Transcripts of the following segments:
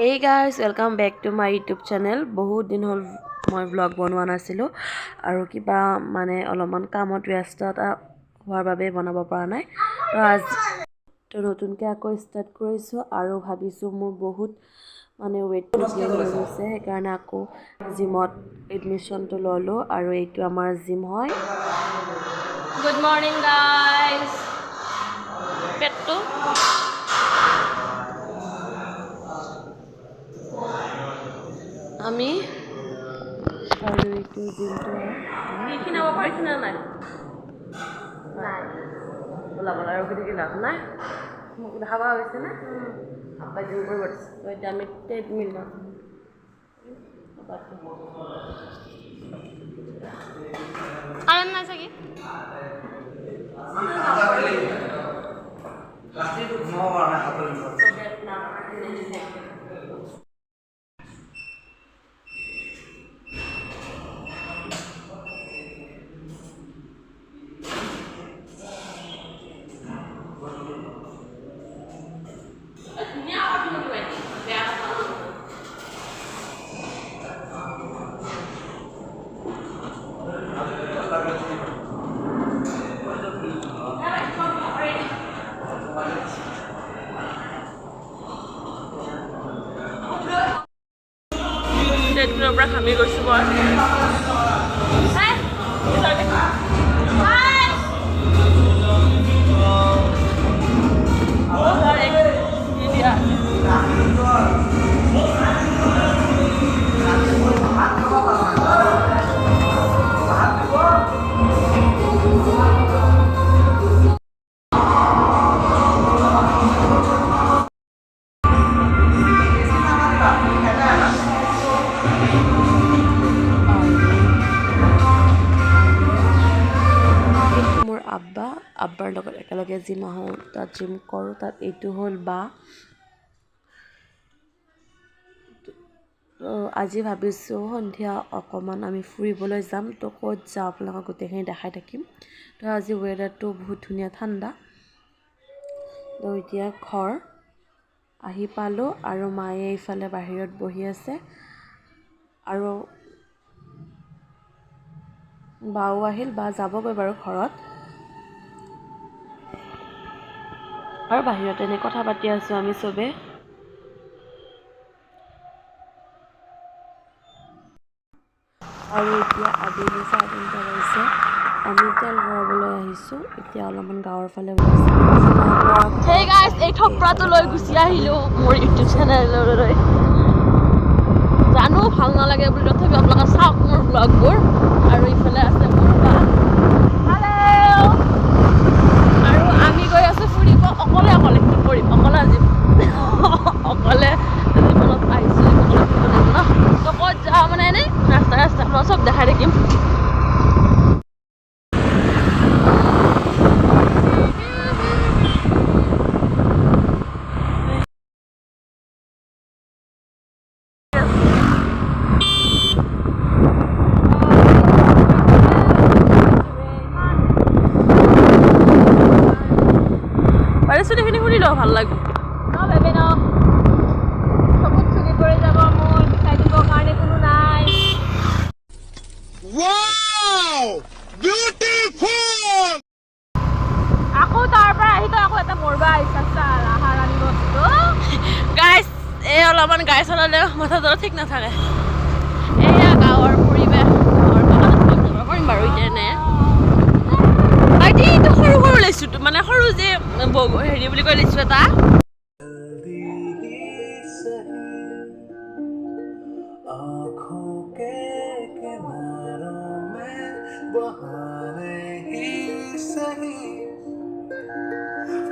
Hey guys, welcome back to my YouTube channel. বহুত দিন হল মই vlog বনোৱা নাছিলো আৰু কিবা মানে অলপমান কামত ব্যস্ত হোৱাৰ বাবে বনাব পৰা নাই। তো আজ নতুনকৈ আকৌ ষ্টাৰ্ট কৰিছো আৰু ভাবিছো মোৰ বহুত মানে weight gain হৈ গৈছে সেইকাৰণে আকৌ জিমত এডমিশনটো ললো আৰু এইটো আমাৰ জিম হয়। Good morning guys. পেটটো আমি আৰু এইটো জিমটো কিনাব পাৰিছ না নাই নাই বলা বলা আৰু কি লাভ নাই মোক দেখাবা হৈছে না আব্বা জিম কৰিব দিছে তো এটা আমি ট্ৰেডমিল লম কাৰণ না চাকি প্লাস্টিক ঘুমাবা না হাতল ট্ৰেডমিলৰ পৰা খামি গৈছো মই আব্বাৰ লগত একেলগে জিম আহোঁ তাত জিম কৰোঁ তাত এইটো হ'ল বা আজি ভাবিছোঁ সন্ধিয়া অকণমান আমি ফুৰিবলৈ যাম তো ক'ত যাওঁ আপোনালোকক গোটেইখিনি দেখাই থাকিম তো আজি ৱেডাৰটো বহুত ধুনীয়া ঠাণ্ডা তো এতিয়া ঘৰ আহি পালোঁ আৰু মায়ে এইফালে বাহিৰত বহি আছে আৰু বাও আহিল বা যাবগৈ বাৰু ঘৰত আৰু বাহিৰত এনে কথা পাতি আছো আমি সবে আৰু এতিয়া আবেলি 3:30 হৈছে আমি তেল ভৰাবলৈ আহিছো এতিয়া অলপমান গাঁৱৰ ফালে গৈছো হেই গাইস এই থপৰাটো লৈ গুচি আহিলো মোৰ ইউটিউব চেনেললৈ জানো ভাল নালাগে বুলি তথাপি আপোনালোকে চাওক মোৰ ব্লগবোৰ আৰু ইফালে আছে মোৰ বা হেল্ল আৰু আমি গৈ আছো ফুৰিব অকলে অকলে কি কৰিম অকলে আজি অকলে জীৱনত আহিছো অকলে ফুৰিব ন তো ক'ত যাওঁ মানে এনে ৰাস্তা সব দেখাই থাকিম ভাল লাগবে না বেবি না সবুজ ছুটি করে যাব মোর চাই দিব কারণে কোনো নাই ওয়াও বিউটিফুল আকো তাৰ পৰা আহি তো আকো এটা মৰবা আইছা সালা হাৰানি বস্তু গাইস এই অলপমান গাইস হলে মাথা ধৰা ঠিক না থাকে এয়া গাঁৱৰ পৰিবেশ গাঁৱৰ বাগানত যাব পাৰিম বাৰু এতিয়া নে আইটি তো সৰু সৰু লৈছো মানে সৰু যে হেৰি বুলি কৈ লৈছো এটা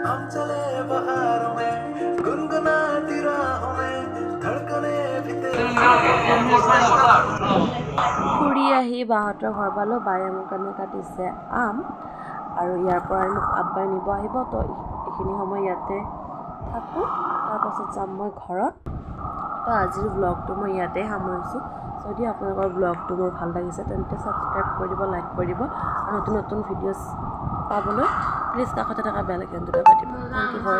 हम चले बहारों में गुनगुनाती राहों में धड़कने भी ফুৰি আহি বাহঁতৰ ঘৰ পালোঁ বায়ে মোৰ কাৰণে কাটিছে আম আৰু ইয়াৰ পৰা আব্বাই নিব আহিব তো এইখিনি সময় ইয়াতে থাকোঁ তাৰপাছত যাম মই ঘৰত তো আজিৰ ব্লগটো মই ইয়াতে সামৰিছোঁ যদি আপোনালোকৰ ব্লগটো মোৰ ভাল লাগিছে তেন্তে ছাবস্ক্ৰাইব কৰি দিব লাইক কৰি দিব আৰু নতুন নতুন ভিডিঅ'ছ পাবলৈ প্লিজ কাষতে থকা বেল আইকনটো দবাই দিব থেংক ইউ ফৰ